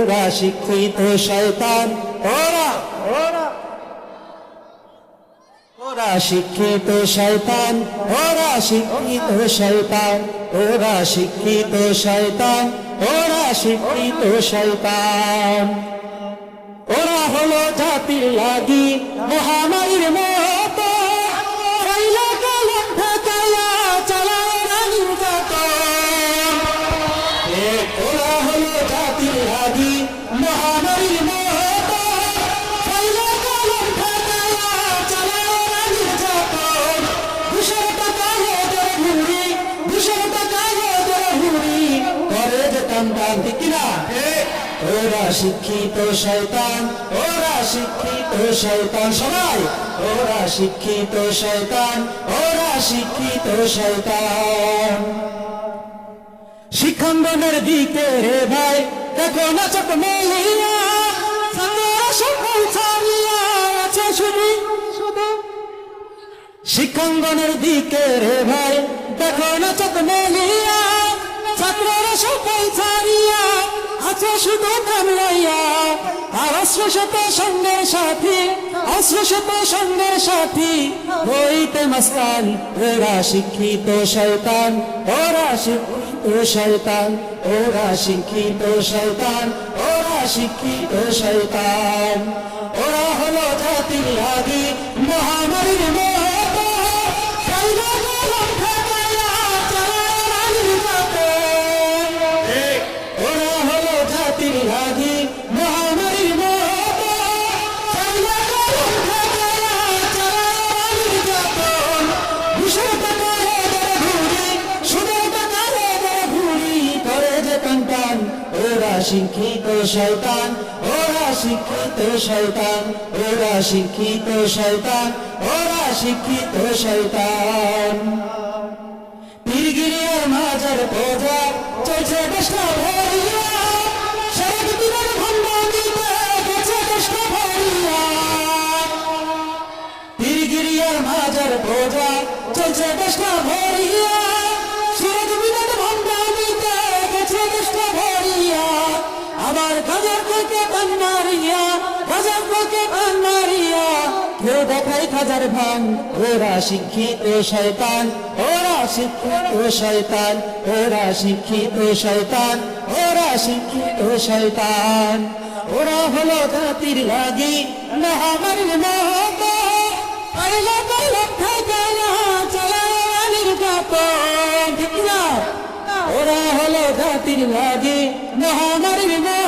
ওরা শিক্ষিত শয়তান, ওরা ওরা ওরা শিক্ষিত শয়তান, ওরা শিক্ষিত শয়তান, ওরা শিক্ষিত শয়তান, ওরা শিক্ষিত শয়তান। ওরা হলো জাতির লাগি মহামারীর মতো, ফেলা কলম ঠেকায়া চালায় রানীর নির্যাতন। ওরা হলো জাতির লাগি মহামারীর মতো, ফেলা কলম ঠেকায়া চালায় রানীর নির্যাতন। 200 টাকা ওদের হুড়ি, 200 টাকা ওদের হুড়ি, করে যেতাম দান ঠিক কিনা? ওরা শিক্ষিত শয়তান, ওরা শিক্ষিত শয়তান, সবাই ওরা শিক্ষিত শয়তান, ওরা শিক্ষিত শয়তান। শিক্ষাঙ্গনের দিকে রে ভাই দেখো না চোখ মেলিয়া, ছাত্ররা সকল ছাড়িয়া আছে শুধু শুধু। শিক্ষাঙ্গনের দিকে রে ভাই দেখো না চোখ মেলিয়া, ছাত্ররা সকল ছাড়িয়া আছে শুধু কামড়াইয়া। আর অশ্রুশত সঙ্গের সাথী, অশ্রুশত সঙ্গের সাথী হইতে মাস্তান। ওরা শিক্ষিত শয়তান, ওরা শিক্ষিত শয়তান, ওরা শিক্ষিত শয়তান, ওরা শিক্ষিত শয়তান। ওরা হলো জাতির লাগি মহামারীর মতো, ফেলা কলম ঠেকায়া চালায় রানীর নির্যাতন। ওরা হলো জাতির লাগি মহামারীর মতো, ফেলা কলম ঠেকায়া চালায় রানীর নির্যাতন। 200 টাকা ওদের ঘুরি, 100 টাকা ওদের ঘুরি, করে যে কান্তান। ওরা শিক্ষিত শয়তান, ওরা শিক্ষিত শয়তান, ওরা শিক্ষিত শয়তান, ওরা শিক্ষিত শয়তান। পীরগিরিয়ার মাজার পূজা চলছে দেশটা ভরিয়া, শরৎ দিনের ভণ্ডামিতে গেছে দেশটা ভরিয়া। পীরগিরিয়ার মাজার পূজা চলছে দেশটা ভরিয়া, শরৎ দিনের ভণ্ডামিতে গেছে দেশটা ভরিয়া। আবার গাজার বুকে টান মারিয়া, গাজার বুকে টান মারিয়া কেউ দেখাই খাজার ভান। ওরা শিক্ষিত শয়তান, ওরা শিক্ষিত শয়তান, ওরা শিক্ষিত শয়তান, ওরা শিক্ষিত শয়তান। ওরা হলো জাতির লাগি মহামারীর মতো, ফেলা কলম ঠেকায়া চালায় রানীর নির্যাতন ঠিক না? ওরা হলো জাতির লাগি মহামারীর মতো।